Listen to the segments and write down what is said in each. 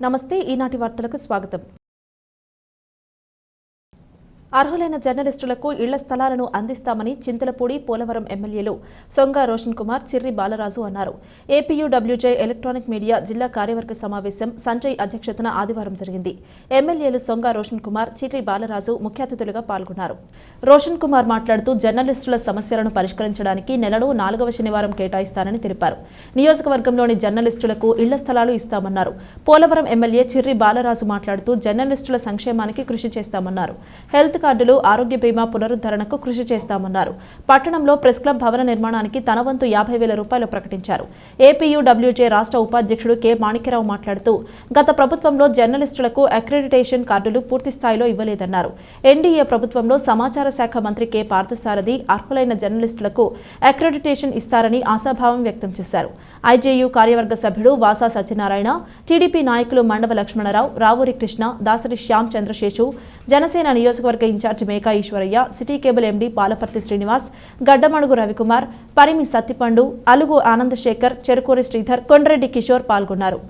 నమస్తే ఈనాటి వార్తలకు స్వాగతం. అర్హులైన జర్నలిస్టులకు ఇళ్ల స్థలాలను అందిస్తామని చింతలపూడి పోలవరం ఎమ్మెల్యేలు సొంగ రోషన్ కుమార్, చిర్రి బాలరాజు అన్నారు. ఏపీయూడబ్ల్యూజే ఎలక్ట్రానిక్ మీడియా జిల్లా కార్యవర్గ సమావేశం సంజయ్ అధ్యక్షతన ఆదివారం జరిగింది. ఎమ్మెల్యేలు సొంగ రోషన్ కుమార్, చిర్రి బాలరాజు ముఖ్య అతిథులుగా పాల్గొన్నారు. రోషన్ కుమార్ మాట్లాడుతూ జర్నలిస్టుల సమస్యలను పరిష్కరించడానికి నెలలో 4వ శనివారం కేటాయిస్తానని తెలిపారు. నియోజకవర్గంలోని జర్నలిస్టులకు ఇళ్ల స్థలాలు ఇస్తామన్నారు. పోలవరం ఎమ్మెల్యే చిర్రి బాలరాజు మాట్లాడుతూ జర్నలిస్టుల సంక్షేమానికి కృషి చేస్తామన్నారు. హెల్త్ కార్డులు, ఆరోగ్య బీమా పునరుద్ధరణకు కృషి చేస్తామన్నారు. పట్టణంలో ప్రెస్ క్లబ్ భవన నిర్మాణానికి తన వంతు 50,000 రూపాయలు ప్రకటించారు. ఏపీయూడబ్ల్యూజే రాష్ట్ర ఉపాధ్యక్షుడు కె మాణిక్యరావు మాట్లాడుతూ గత ప్రభుత్వంలో జర్నలిస్టులకు అక్రెడిటేషన్ కార్డులు పూర్తి స్థాయిలో ఇవ్వలేదన్నారు. ఎన్డీఏ ప్రభుత్వంలో సమాచార శాఖ మంత్రి కె పార్థసారథి అర్హులైన జర్నలిస్టులకు అక్రెడిటేషన్ ఇస్తారని ఆశాభావం వ్యక్తం చేశారు. ఐజేయూ కార్యవర్గ సభ్యుడు వాసా సత్యనారాయణ, టీడీపీ నాయకులు మండవ లక్ష్మణరావు, రావూరి కృష్ణ, దాసరి శ్యామ్ చంద్రశేషు, జనసేన నియోజకవర్గ in charge Meka Eswaraiah, city cable MD Palaparthi Srinivas, Gaddamadugu Ravikumar, Parimi Sattipandu, Alugu Anandasekhar, Cherukuri Sridhar, Kondreddy Kishore పాల్గొన్నారు.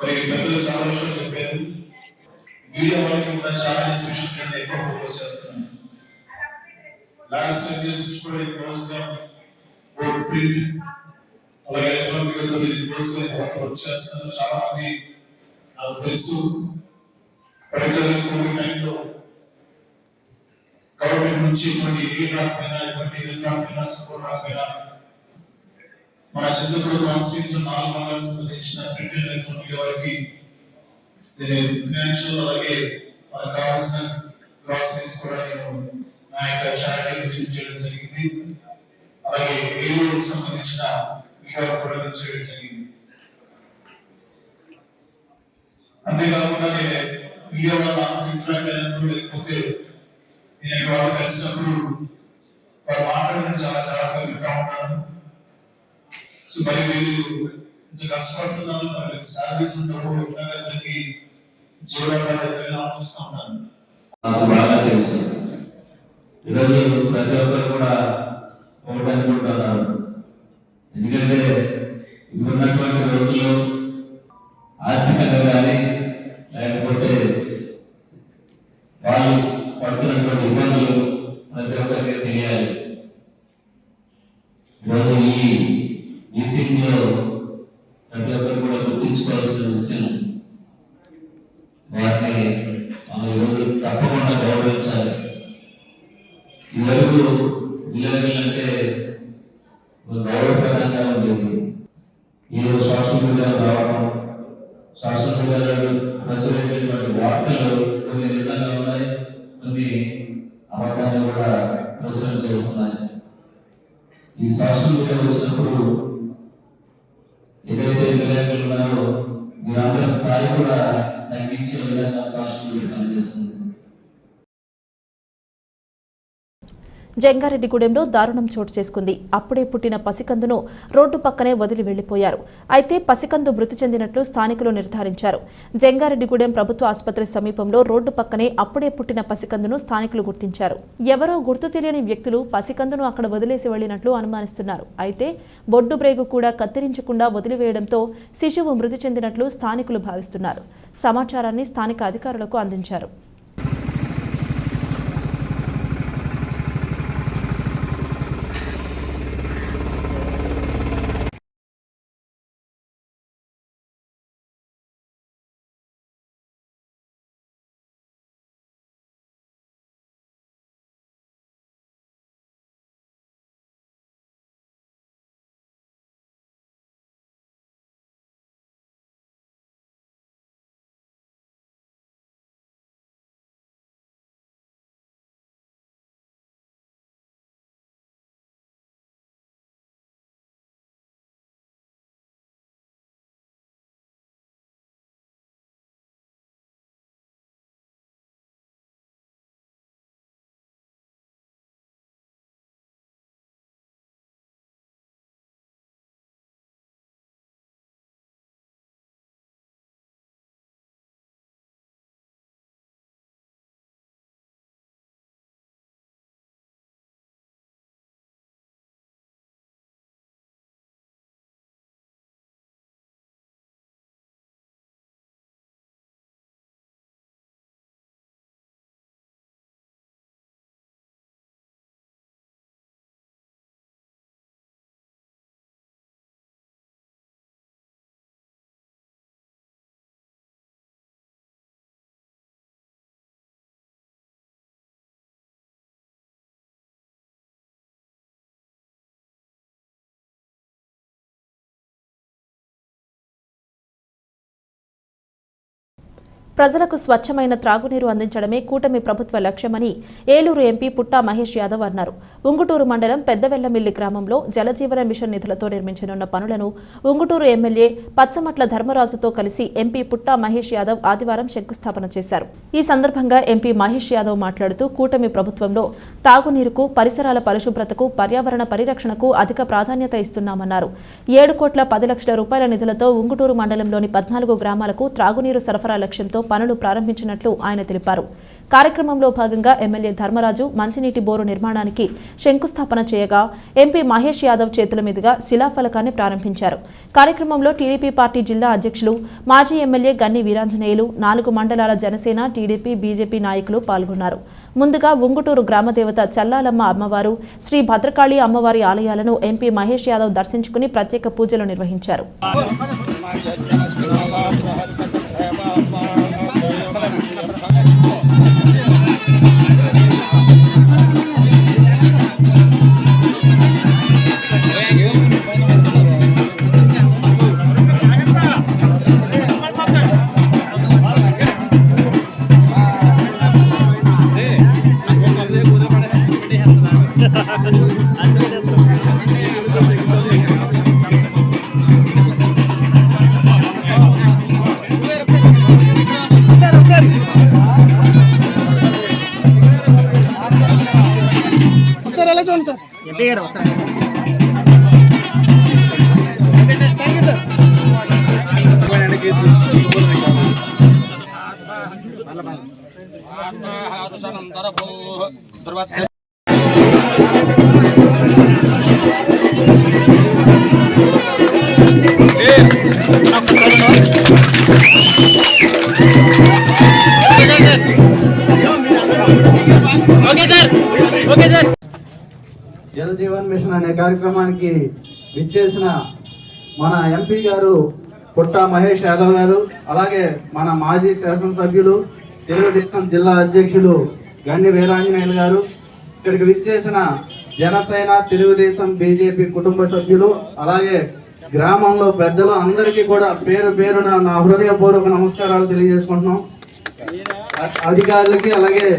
పెద్దలు చాలా విషయాలు చెప్పారు. మీడియా వాళ్ళకి కూడా చాలా విషయం మీద ఎక్కువ ఫోకస్ చేస్తున్నాను. లాస్ట్ 10 years నుంచి కూడా క్లోజ్ గా బోర్డ్ ప్రింట్ అలాగే ఎలక్ట్రానిక్ గా క్లోజ్ గా వర్క్ చేస్తున్నాను. చాలా మంది నాకు తెలుసు. పరికరాలు కోవిడ్ టైంలో గవర్నమెంట్ నుంచి ఇటువంటి ఎయిడ్ రాకపోయినా, ఇటువంటి హెల్ప్ రాకపోయినా, సపోర్ట్ రాకపోయినా మన చింతపూడి కాన్స్టిట్యూన్సీ 4 మండలాలకు సంబంధించిన ప్రింట్ అండ్ ఎలక్ట్రానిక్ వారికి ఫైనాన్షియల్ అలాగే వాళ్ళకి కావాల్సిన గ్రాసరీస్ కూడా నేను నా యొక్క చారిటీ చేయడం జరిగింది. అలాగే ఏలూరుకు సంబంధించిన మీడియా కూడా చేయడం జరిగింది. అంతేకాకుండా నేను మీడియా వాళ్ళ ఇంట్రాక్ట్ అయినప్పుడు లేకపోతే నేను వాళ్ళు కలిసినప్పుడు వాళ్ళు మాట్లాడడం చాలా జాగ్రత్తగా వింటా ఉన్నాను. సో మరి మీరు ఇంత కష్టపడుతున్నాను, మరి సర్వీస్ ఉండవు, ఎట్లాగీ జీవనాధారాన్ని ఆలోచిస్తూ ఉంటాను. నాకు బాగా తెలుసు. ఈరోజు ప్రతి ఒక్కరు కూడా ఒకటి అనుకుంటున్నారు. ఎందుకంటే ఇప్పుడున్నటువంటి రోజుల్లో ఆర్థికంగా కానీ లేకపోతే వాళ్ళు పడుతున్నటువంటి ఇబ్బందులు ప్రతి ఒక్కరికి తెలియాలి. ఈరోజు ఈ మీటింగ్లో ప్రతి ఒక్కరు కూడా గుర్తించుకోవాల్సిన విషయం, వారిని మనం ఈరోజు తప్పకుండా గౌరవించాలి. ఇదివరకు విలేకరులు అంటే గౌరవప్రదంగా ఉండేది. ఈరోజు సోషల్ మీడియాలో రావడం, సోషల్ మీడియాలో ప్రచురించేటువంటి వార్తలు కొన్ని నిజంగా ఉన్నాయి, కొన్ని అబద్ధాలు కూడా ప్రచురణ చేస్తున్నాయి. ఈ సోషల్ మీడియా వచ్చినప్పుడు ఏదైతే విలేకరులు ఉన్నారో మీరందరి స్థాయి కూడా తగ్గించే విధంగా సోషల్ మీడియా పనిచేస్తుంది. జంగారెడ్డిగూడెంలో దారుణం చోటు చేసుకుంది. అప్పుడే పుట్టిన పసికందును రోడ్డు పక్కనే వదిలి వెళ్లిపోయారు. అయితే పసికందు మృతి చెందినట్లు స్థానికులు నిర్ధారించారు. జంగారెడ్డిగూడెం ప్రభుత్వ ఆసుపత్రి సమీపంలో రోడ్డు పక్కనే అప్పుడే పుట్టిన పసికందును స్థానికులు గుర్తించారు. ఎవరో గుర్తు తెలియని వ్యక్తులు పసికందును అక్కడ వదిలేసి వెళ్లినట్లు అనుమానిస్తున్నారు. అయితే బొడ్డు బ్రేగు కూడా కత్తిరించకుండా వదిలివేయడంతో శిశువు మృతి చెందినట్లు స్థానికులు భావిస్తున్నారు. సమాచారాన్ని స్థానిక అధికారులకు అందించారు. ప్రజలకు స్వచ్ఛమైన త్రాగునీరు అందించడమే కూటమి ప్రభుత్వ లక్ష్యమని ఏలూరు ఎంపీ పుట్టా మహేష్ యాదవ్ అన్నారు. ఉంగుటూరు మండలం పెద్దవెల్లమిల్లి గ్రామంలో జలజీవన మిషన్ నిధులతో నిర్మించనున్న పనులను ఉంగుటూరు ఎమ్మెల్యే పచ్చమట్ల ధర్మరాజుతో కలిసి ఎంపీ పుట్టా మహేష్ యాదవ్ ఆదివారం శంకుస్థాపన చేశారు. ఈ సందర్భంగా ఎంపీ మహేష్ యాదవ్ మాట్లాడుతూ కూటమి ప్రభుత్వంలో తాగునీరుకు, పరిసరాల పరిశుభ్రతకు, పర్యావరణ పరిరక్షణకు అధిక ప్రాధాన్యత ఇస్తున్నామన్నారు. 7,10,00,000 రూపాయల నిధులతో ఉంగుటూరు మండలంలోని 14 గ్రామాలకు త్రాగునీరు సరఫరా లక్ష్యంతో పనులు ప్రారంభించినట్లు ఆయన తెలిపారు. కార్యక్రమంలో భాగంగా ఎమ్మెల్యే ధర్మరాజు మంచినీటి బోరు నిర్మాణానికి శంకుస్థాపన చేయగా ఎంపీ మహేష్ యాదవ్ చేతుల మీదుగా శిలాఫలకాన్ని ప్రారంభించారు. కార్యక్రమంలో టీడీపీ పార్టీ జిల్లా అధ్యక్షులు, మాజీ ఎమ్మెల్యే గన్ని వీరాంజనేయులు, 4 మండలాల జనసేన, టీడీపీ, బీజేపీ నాయకులు పాల్గొన్నారు. ముందుగా ఉంగుటూరు గ్రామదేవత చల్లాలమ్మ అమ్మవారు, శ్రీ భద్రకాళి అమ్మవారి ఆలయాలను ఎంపీ మహేష్ యాదవ్ దర్శించుకుని ప్రత్యేక పూజలు నిర్వహించారు. జల్ జీవన్ మిషన్ అనే కార్యక్రమానికి విచ్చేసిన మన ఎంపీ గారు పుట్టా మహేష్ యాదవ్ గారు, అలాగే మన మాజీ శాసనసభ్యులు, తెలుగుదేశం జిల్లా అధ్యక్షులు గన్ని వీరాంజనేయులు గారు, ఇక్కడికి విచ్చేసిన జనసేన, తెలుగుదేశం, బీజేపీ కుటుంబ సభ్యులు, అలాగే గ్రామంలో పెద్దలు అందరికీ కూడా పేరు పేరున నా హృదయపూర్వక నమస్కారాలు తెలియజేసుకుంటున్నాం. అధికారులకి, అలాగే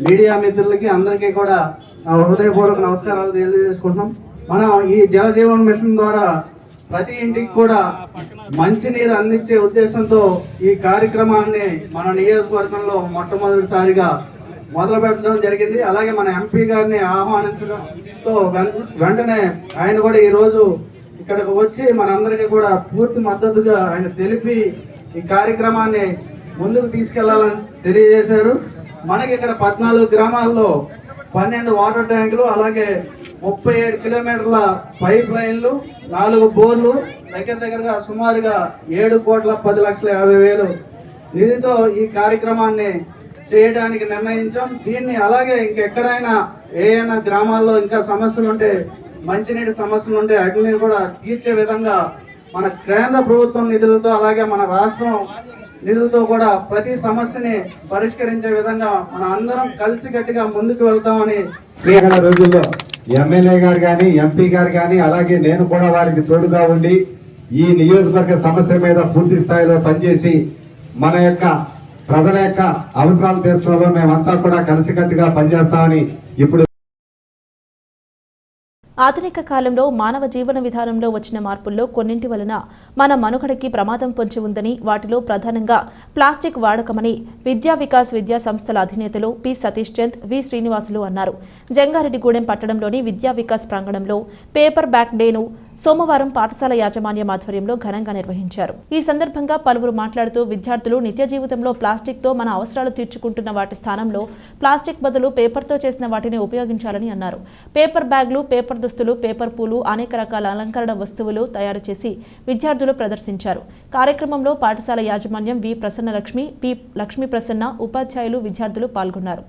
మీడియా మిత్రులకి అందరికీ కూడా నా హృదయపూర్వక నమస్కారాలు తెలియజేసుకుంటున్నాం. మనం ఈ జలజీవన్ మిషన్ ద్వారా ప్రతి ఇంటికి కూడా మంచినీరు అందించే ఉద్దేశంతో ఈ కార్యక్రమాన్ని మన నియోజకవర్గంలో మొట్టమొదటిసారిగా మొదలు పెట్టడం జరిగింది. అలాగే మన ఎంపీ గారిని ఆహ్వానించడంతో వెంటనే ఆయన కూడా ఈరోజు ఇక్కడికి వచ్చి మనందరికీ కూడా పూర్తి మద్దతుగా ఆయన తెలిపి ఈ కార్యక్రమాన్ని ముందుకు తీసుకెళ్లాలని తెలియజేశారు. మనకి ఇక్కడ 14 గ్రామాల్లో 12 వాటర్ ట్యాంకులు, అలాగే 37 కిలోమీటర్ల పైప్ లైన్లు, 4 బోర్లు, దగ్గరగా సుమారుగా 7,10,50,000 నిధితో ఈ కార్యక్రమాన్ని చేయడానికి నిర్ణయించాం. దీన్ని అలాగే ఇంకెక్కడైనా ఏమైనా గ్రామాల్లో ఇంకా సమస్యలు ఉంటే, మంచినీటి సమస్యలు ఉంటే వాటిని కూడా తీర్చే విధంగా మన కేంద్ర ప్రభుత్వం నిధులతో, అలాగే మన రాష్ట్రం నిధులతో కూడా ప్రతి సమస్యని పరిష్కరించే విధంగా మన అందరం కలిసికట్టుగా ముందుకు వెళ్తామని రోజుల్లో ఎమ్మెల్యే గారు కానీ, ఎంపీ గారు కానీ, అలాగే నేను కూడా వారికి తోడుగా ఉండి ఈ నియోజకవర్గ సమస్య మీద పూర్తి స్థాయిలో పనిచేసి మన యొక్క ప్రజల యొక్క అవసరాలు తీర్చడంలో మేమంతా కూడా కలిసికట్టుగా పనిచేస్తామని ఇప్పుడు ఆధునిక కాలంలో మానవ జీవన విధానంలో వచ్చిన మార్పుల్లో కొన్నింటి వలన మన మనుగడకి ప్రమాదం పొంచి ఉందని, వాటిలో ప్రధానంగా ప్లాస్టిక్ వాడకమని విద్యా వికాస్ విద్యా సంస్థల అధినేతలు పి సతీష్ చంద్, వి శ్రీనివాసులు అన్నారు. జంగారెడ్డిగూడెం పట్టణంలోని విద్యా వికాస్ ప్రాంగణంలో పేపర్ బ్యాక్ డేను సోమవారం పాఠశాల యాజమాన్యం ఆధ్వర్యంలో ఘనంగా నిర్వహించారు. ఈ సందర్భంగా పలువురు మాట్లాడుతూ విద్యార్థులు నిత్య జీవితంలో ప్లాస్టిక్తో మన అవసరాలు తీర్చుకుంటున్న వాటి స్థానంలో ప్లాస్టిక్ బదులు పేపర్తో చేసిన వాటిని ఉపయోగించాలని అన్నారు. పేపర్ బ్యాగ్లు, పేపర్ దుస్తులు, పేపర్ పూలు, అనేక రకాల అలంకరణ వస్తువులు తయారు చేసి విద్యార్థులు ప్రదర్శించారు. కార్యక్రమంలో పాఠశాల యాజమాన్యం వి ప్రసన్నలక్ష్మి, పి లక్ష్మీ ప్రసన్న, ఉపాధ్యాయులు, విద్యార్థులు పాల్గొన్నారు.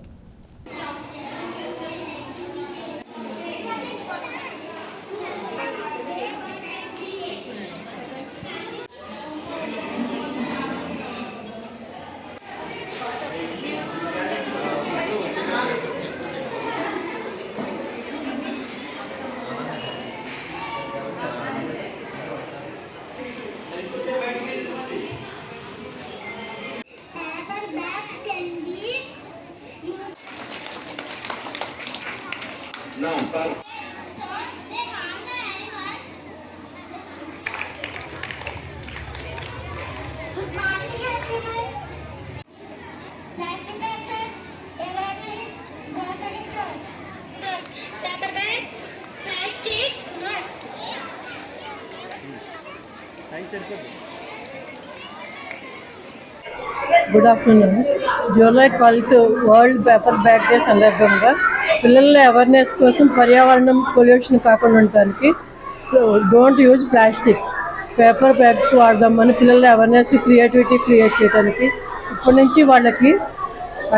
Good afternoon. July 12 world paper bag day సందర్భంగా పిల్లల అవేర్నెస్ కోసం పర్యావరణం పొల్యూషన్ కాకుండా ఉండటానికి don't use plastic, paper bags వాడదామని పిల్లల అవేర్నెస్ క్రియేటివిటీ క్రియేట్ చేయడానికి ఇప్పటి నుంచి వాళ్ళకి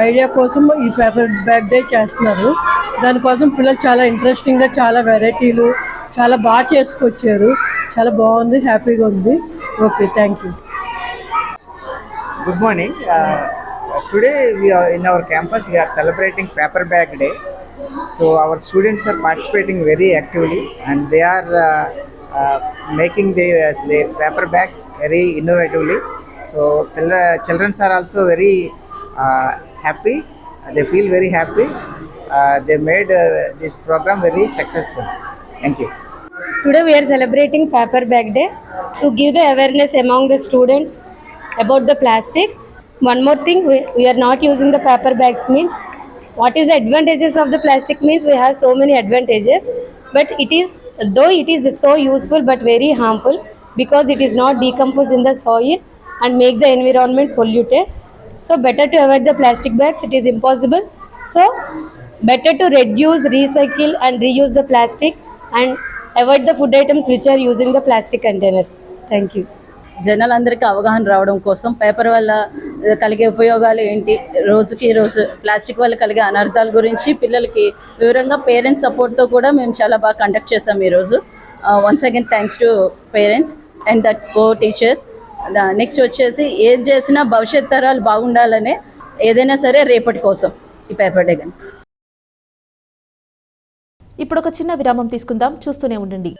ఐడియా కోసం ఈ పేపర్ బ్యాగ్ డే చేస్తున్నారు. దానికోసం పిల్లలు చాలా ఇంట్రెస్టింగ్గా చాలా వెరైటీలు చాలా బాగా చేసుకొచ్చారు. చాలా బాగుంది, హ్యాపీగా ఉంది. Okay, thank you. Good morning. Today we are in our campus. We are celebrating Paper Bag Day. So our students are participating very actively, and they are making their paper bags very innovatively. So children are also very happy. They feel very happy. They made this program very successful. Thank you. Today we are celebrating Paper Bag Day to give the awareness among the students about the plastic. One more thing, we are not using the paper bags means what is the advantages of the plastic means we have so many advantages, but it is so useful but very harmful because it is not decomposed in the soil and make the environment polluted. So better to avoid the plastic bags. It is impossible. So better to reduce, recycle and reuse the plastic and avoid the food items which are using the plastic containers. Thank you. జనాలందరికీ అవగాహన రావడం కోసం paper వల్ల కలిగే ఉపయోగాలు ఏంటి, రోజుకి రోజు ప్లాస్టిక్ వల్ల కలిగే అనర్థాల గురించి పిల్లలకి వివరంగా పేరెంట్స్ సపోర్ట్తో కూడా మేము చాలా బాగా కండక్ట్ చేసాం ఈరోజు. Once again thanks to parents and that co teachers. Next వచ్చేసి ఏం చేసినా భవిష్యత్ తరాలు బాగుండాలనే ఏదైనా సరే రేపటి కోసం ఈ పేపర్ డే. కానీ ఇప్పుడు ఒక చిన్న విరామం తీసుకుందాం, చూస్తూనే ఉండండి.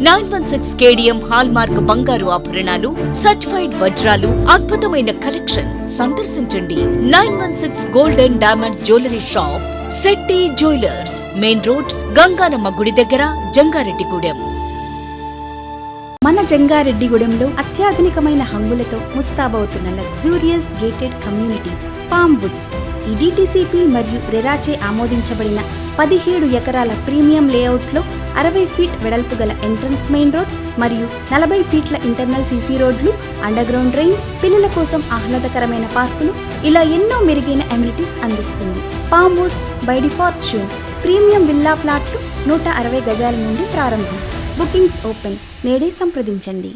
916 కేడిఎం హాల్ మార్క్ బంగారు ఆభరణాలు, సర్టిఫైడ్ వజ్రాలు, అద్భుతమైన కలెక్షన్ సందర్శించండి. 916 gold and diamonds jewellery shop, Shetty jewellers, main road, Ganganamma గుడి దగ్గర, జంగారెడ్డిగూడెం. మన జంగారెడ్డిగూడెంలో అత్యాధునికమైన హంగులతో ముస్తాబవుతున్న luxurious gated community palm woods. ఈ డిటిసిపి మరియు రెరాచే ఆమోదించబడిన 17 ఎకరాల ప్రీమియం లేఅవుట్లో 60 ఫీట్ వెడల్పు గల ఎంట్రన్స్ మెయిన్ రోడ్ మరియు 40 ఫీట్ల ఇంటర్నల్ సీసీ రోడ్లు, అండర్ గ్రౌండ్ డ్రైన్స్, పిల్లల కోసం ఆహ్లాదకరమైన పార్కులు, ఇలా ఎన్నో మెరుగైన అమ్యూనిటీస్ అందిస్తుంది. Palm Woods by default zone premium villa ప్లాట్లు 160 గజాల నుండి ప్రారంభం. Bookings open. నేడే సంప్రదించండి.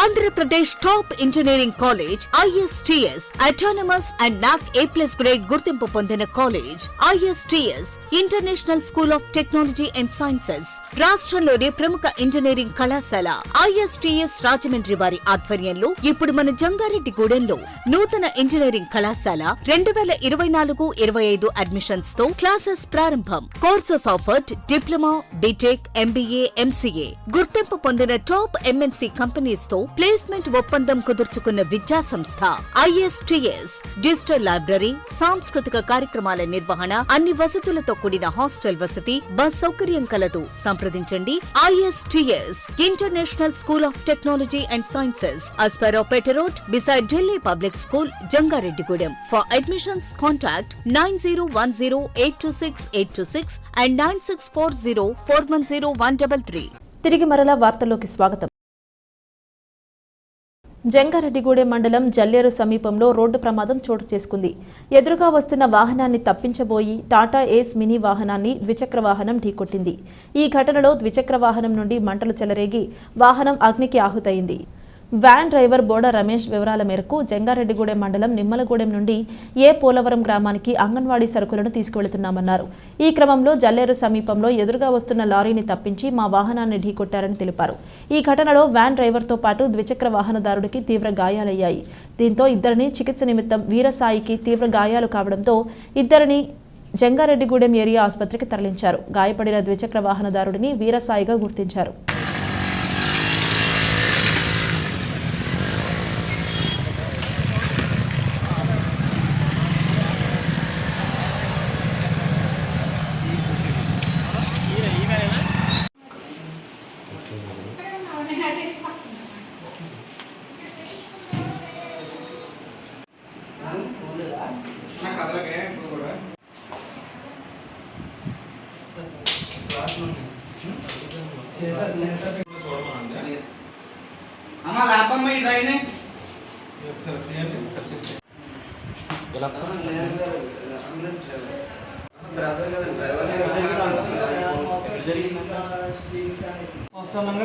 Andhra Pradesh top engineering college ISTS autonomous and NAC A+ grade గుర్తింపు పొందిన college. ISTS international school of technology and sciences రాష్ట్రంలోని ప్రముఖ ఇంజనీరింగ్ కళాశాల ISTS రాజమండ్రి వారి ఆధ్వర్యంలో ఇప్పుడు మన జంగారెడ్డిగూడెంలో నూతన ఇంజనీరింగ్ కళాశాల 2024-25 అడ్మిషన్స్ తో క్లాసెస్ ప్రారంభం. Courses offered diploma, BTech, MBA, MCA. గుర్తింపు పొందిన టాప్ MNC కంపెనీస్ తో ప్లేస్మెంట్ ఒప్పందం కుదుర్చుకున్న విద్యా సంస్థ ISTS. డిజిటల్ లైబ్రరీ, సాంస్కృతిక కార్యక్రమాల నిర్వహణ, అన్ని వసతులతో కూడిన హాస్టల్ వసతి, బస్ సౌకర్యం కలదు. సంప్రదించండి. ISTS international school of technology and sciences, Asparopeta road, beside Delhi public school, Jangareddygudem. For admissions contact 9010826826 and 9640410133. తిరిగి మరలా వార్తల్లోకి స్వాగతం. జంగారెడ్డిగూడెం మండలం జల్లేరు సమీపంలో రోడ్డు ప్రమాదం చోటు చేసుకుంది. ఎదురుగా వస్తున్న వాహనాన్ని తప్పించబోయి టాటా ఏస్ మినీ వాహనాన్ని ద్విచక్ర వాహనం ఢీకొట్టింది. ఈ ఘటనలో ద్విచక్ర వాహనం నుండి మంటలు చెలరేగి వాహనం అగ్నికి ఆహుతైంది. వ్యాన్ డ్రైవర్ బోడ రమేష్ వివరాల మేరకు జంగారెడ్డిగూడెం మండలం నిమ్మలగూడెం నుండి పోలవరం గ్రామానికి అంగన్వాడీ సరుకులను తీసుకువెళుతున్నామన్నారు. ఈ క్రమంలో జల్లేరు సమీపంలో ఎదురుగా వస్తున్న లారీని తప్పించి మా వాహనాన్ని ఢీకొట్టారని తెలిపారు. ఈ ఘటనలో వ్యాన్ డ్రైవర్తో పాటు ద్విచక్ర వాహనదారుడికి తీవ్ర గాయాలయ్యాయి. దీంతో ఇద్దరిని చికిత్స నిమిత్తం వీరసాయికి తీవ్ర గాయాలు కావడంతో ఇద్దరిని జంగారెడ్డిగూడెం ఏరియా ఆసుపత్రికి తరలించారు. గాయపడిన ద్విచక్ర వాహనదారుడిని వీరసాయిగా గుర్తించారు.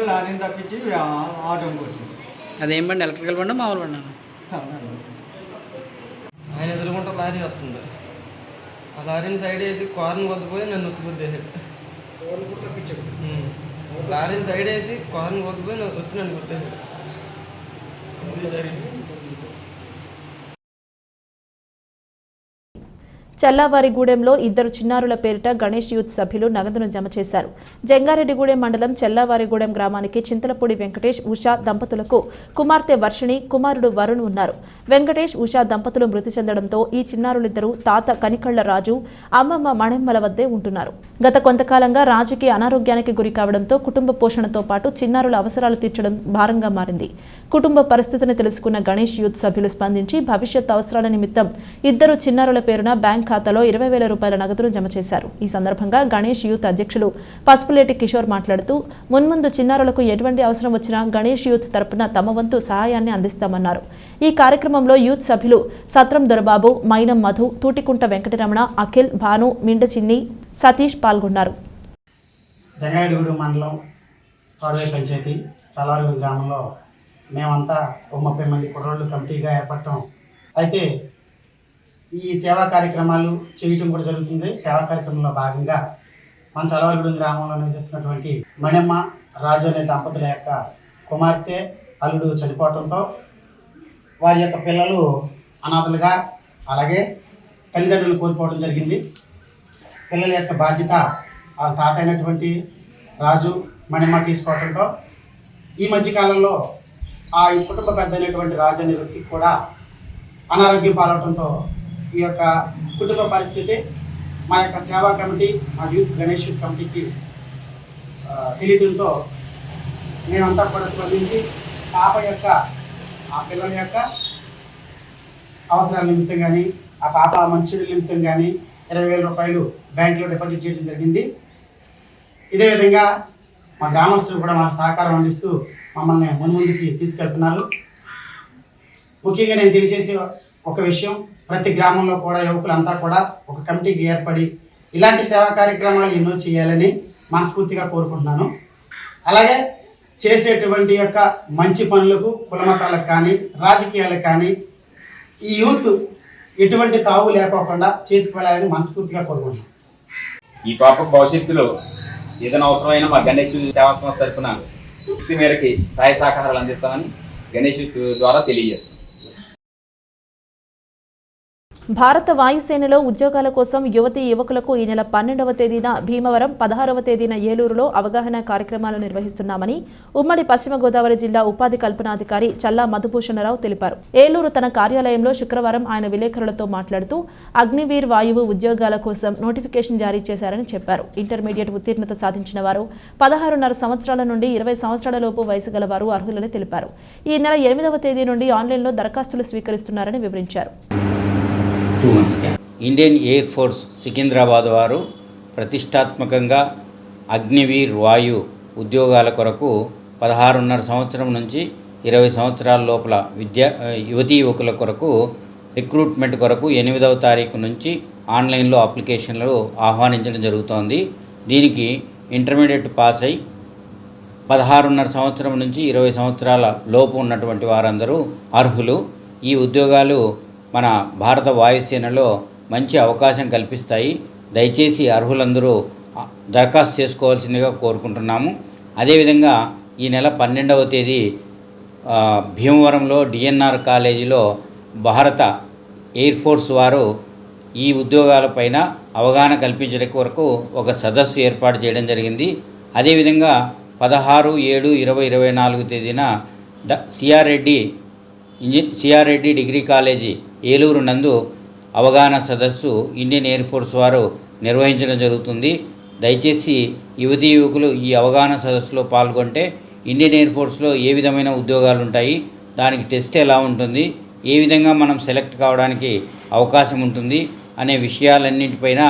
లారీని తప్పించి ఆటో కోసం. అదేం బండి, ఎలక్ట్రికల్ బండి మామూలు బండి? ఆయన ఎదురుకుంటా లారీ వస్తుంది, ఆ లారీని సైడ్ వేసి కార్ని కొద్దిపోయి నన్ను ఉత్తుకుద్దేశాడు. లారీని సైడ్ వేసి కార్ని కొద్దిపోయి వచ్చి నన్ను గుద్దేశాడు. చెల్లావారిగూడెంలో ఇద్దరు చిన్నారుల పేరిట గణేష్ యూత్ సభ్యులు నగదును జమ చేశారు. జంగారెడ్డిగూడెం మండలం చెల్లావారిగూడెం గ్రామానికి చింతలపూడి వెంకటేష్, ఉషా దంపతులకు కుమార్తె వర్షిణి, కుమారుడు వరుణ్ ఉన్నారు. వెంకటేష్, ఉషా దంపతులు మృతి చెందడంతో ఈ చిన్నారులిద్దరూ తాత కనికళ్ల రాజు, అమ్మమ్మ మణెమ్మల వద్దే ఉంటున్నారు. గత కొంతకాలంగా రాజుకి అనారోగ్యానికి గురి కావడంతో కుటుంబ పోషణతో పాటు చిన్నారుల అవసరాలు తీర్చడం భారంగా మారింది. కుటుంబ పరిస్థితిని తెలుసుకున్న గణేష్ యూత్ సభ్యులు స్పందించి భవిష్యత్ అవసరాల నిమిత్తం ఇద్దరు చిన్నారుల పేరున బ్యాంక్ ఖాతాలో 20,000 రూపాయల నగదును జమ చేశారు. ఈ సందర్భంగా గణేష్ యూత్ అధ్యక్షులు పసుపులేటి కిషోర్ మాట్లాడుతూ మున్ముందు చిన్నారులకు ఎటువంటి అవసరం వచ్చినా గణేష్ యూత్ తరపున తమ వంతు సహాయాన్ని అందిస్తామన్నారు. ఈ కార్యక్రమంలో యూత్ సభ్యులు సత్రం దొరబాబు, మైనం మధు, తూటికుంట వెంకటరమణ, అఖిల్, భాను, మిండచిన్ని, సతీష్ పాల్గొన్నారు. జంగారెడ్డిగూడెం మండలం పాడవే పంచాయతీ చల్లారిగూడెం గ్రామంలో మేమంతా 30 మంది కుర్రోళ్ళు కమిటీగా ఏర్పడటం, అయితే ఈ సేవా కార్యక్రమాలు చేయటం కూడా జరుగుతుంది. సేవా కార్యక్రమంలో భాగంగా మన చల్లారిగూడెం గ్రామంలో నివసిస్తున్నటువంటి మణెమ్మ, రాజు అనే దంపతుల యొక్క కుమార్తె, అల్లుడు చనిపోవడంతో వారి యొక్క పిల్లలు అనాథలుగా, అలాగే తల్లిదండ్రులు కోల్పోవడం జరిగింది. పిల్లల యొక్క బాధ్యత వాళ్ళ తాత అయినటువంటి రాజు, మణెమ్మ తీసుకోవడంతో ఈ మధ్యకాలంలో ఆ కుటుంబ పెద్ద అయినటువంటి రాజు అనే వ్యక్తికి కూడా అనారోగ్యం పాలవడంతో ఈ యొక్క కుటుంబ పరిస్థితి మా యొక్క సేవా కమిటీ, మా యూత్ గణేష్ యూత్ కమిటీకి తెలియడంతో మేమంతా కూడా స్పందించి పాప యొక్క, ఆ పిల్లల యొక్క అవసరాల నిమిత్తం కానీ, ఆ పాప మంచి నిమిత్తం కానీ 20,000 రూపాయలు బ్యాంకులో డిపాజిట్ చేయడం జరిగింది. ఇదే విధంగా మా గ్రామస్తులు కూడా మాకు సహకారం అందిస్తూ మమ్మల్ని ముందుకి తీసుకెళ్తున్నారు. ముఖ్యంగా నేను తెలియజేసే ఒక విషయం, ప్రతి గ్రామంలో కూడా యువకులంతా కూడా ఒక కమిటీకి ఏర్పడి ఇలాంటి సేవా కార్యక్రమాలు ఎన్నో చేయాలని మనస్ఫూర్తిగా కోరుకుంటున్నాను. అలాగే చేసేటువంటి యొక్క మంచి పనులకు, కులమతాలకు కానీ, రాజకీయాలకు కానీ ఈ యూత్ ఎటువంటి తావు లేకోకుండా చేసుకువెళ్ళాలని మనస్ఫూర్తిగా కోరుకుంటున్నాను. ఈ పాపకు భవిష్యత్తులో ఏదైనా అవసరమైన మా గణేష్ సేవా సంస్థ తరఫున శక్తి మేరకి సహాయ సహకారాలు అందిస్తామని గణేష్ ద్వారా తెలియజేస్తాం. భారత వాయుసేనలో ఉద్యోగాల కోసం యువతీ యువకులకు ఈ నెల 12వ తేదీన భీమవరం, 16వ తేదీన ఏలూరులో అవగాహన కార్యక్రమాలు నిర్వహిస్తున్నామని ఉమ్మడి పశ్చిమ గోదావరి జిల్లా ఉపాధి కల్పనాధికారి చల్లా మధుభూషణరావు తెలిపారు. ఏలూరు తన కార్యాలయంలో శుక్రవారం ఆయన విలేకరులతో మాట్లాడుతూ అగ్నివీర్ వాయువు ఉద్యోగాల కోసం నోటిఫికేషన్ జారీ చేశారని చెప్పారు. ఇంటర్మీడియట్ ఉత్తీర్ణత సాధించిన వారు 16.5 సంవత్సరాల నుండి 20 సంవత్సరాల లోపు వయసు గల వారు అర్హులని తెలిపారు. ఈ నెల 8వ తేదీ నుండి ఆన్లైన్లో దరఖాస్తులు స్వీకరిస్తున్నారని వివరించారు. ఇండియన్ ఎయిర్ ఫోర్స్ సికింద్రాబాద్ వారు ప్రతిష్టాత్మకంగా అగ్నివీర్ వాయు ఉద్యోగాల కొరకు 16.5 సంవత్సరం నుంచి 20 సంవత్సరాల లోపల యువతీ యువకుల కొరకు రిక్రూట్మెంట్ కొరకు 8వ తారీఖు నుంచి ఆన్లైన్లో అప్లికేషన్లు ఆహ్వానించడం జరుగుతోంది. దీనికి ఇంటర్మీడియట్ పాస్ అయి 16.5 సంవత్సరం నుంచి 20 సంవత్సరాల లోపు ఉన్నటువంటి వారందరూ అర్హులు. ఈ ఉద్యోగాలు మన భారత వాయుసేనలో మంచి అవకాశం కల్పిస్తాయి. దయచేసి అర్హులందరూ దరఖాస్తు చేసుకోవాల్సిందిగా కోరుకుంటున్నాము. అదేవిధంగా ఈ నెల 12వ తేదీ భీమవరంలో డిఎన్ఆర్ కాలేజీలో భారత ఎయిర్ ఫోర్స్ వారు ఈ ఉద్యోగాలపైన అవగాహన కల్పించడం కొరకు ఒక సదస్సు ఏర్పాటు చేయడం జరిగింది. అదేవిధంగా 16/7/2024 తేదీన CR Reddy degree college Eluru నందు అవగాహన సదస్సు ఇండియన్ ఎయిర్ ఫోర్స్ వారు నిర్వహించడం జరుగుతుంది. దయచేసి యువతీ యువకులు ఈ అవగాహన సదస్సులో పాల్గొంటే ఇండియన్ ఎయిర్ ఫోర్స్లో ఏ విధమైన ఉద్యోగాలు ఉంటాయి, దానికి టెస్ట్ ఎలా ఉంటుంది, ఏ విధంగా మనం సెలెక్ట్ కావడానికి అవకాశం ఉంటుంది, అనే విషయాలన్నింటిపైన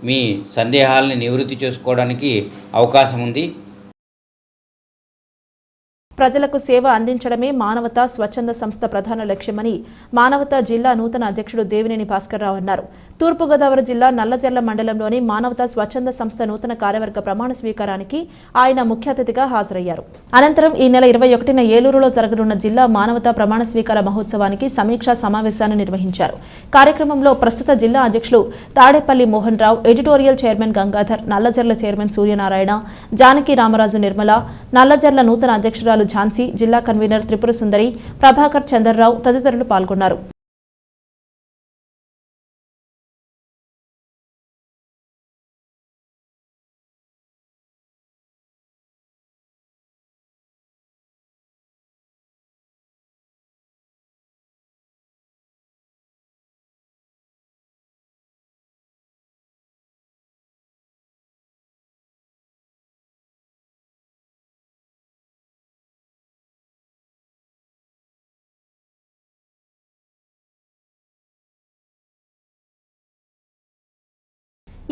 మీ సందేహాలని నివృత్తి చేసుకోవడానికి అవకాశం ఉంది. ప్రజలకు సేవ అందించడమే మానవతా స్వచ్ఛంద సంస్థ ప్రధాన లక్ష్యమని మానవతా జిల్లా నూతన అధ్యక్షుడు దేవినేని భాస్కర్రావు అన్నారు. తూర్పుగోదావరి జిల్లా నల్లజర్ల మండలంలోని మానవతా స్వచ్ఛంద సంస్థ నూతన కార్యవర్గ ప్రమాణ స్వీకారానికి ఆయన ముఖ్య అతిథిగా హాజరయ్యారు. అనంతరం ఈ నెల 21న ఏలూరులో జరగనున్న జిల్లా మానవతా ప్రమాణ స్వీకార మహోత్సవానికి సమీక్షా సమావేశాన్ని నిర్వహించారు. కార్యక్రమంలో ప్రస్తుత జిల్లా అధ్యక్షులు Tadepalli Mohan Rao, editorial chairman Gangadhar, Nallajarla chairman Suryanarayana, Janaki Ramaraju Nirmala, Nallajarla నూతన అధ్యక్షురాలు ఝాన్సీ, జిల్లా కన్వీనర్ త్రిపుర సుందరి, ప్రభాకర్ చంద్రరావు తదితరులు పాల్గొన్నారు.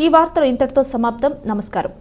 ఈ వార్తలు ఇంతటితో సమాప్తం. నమస్కారం.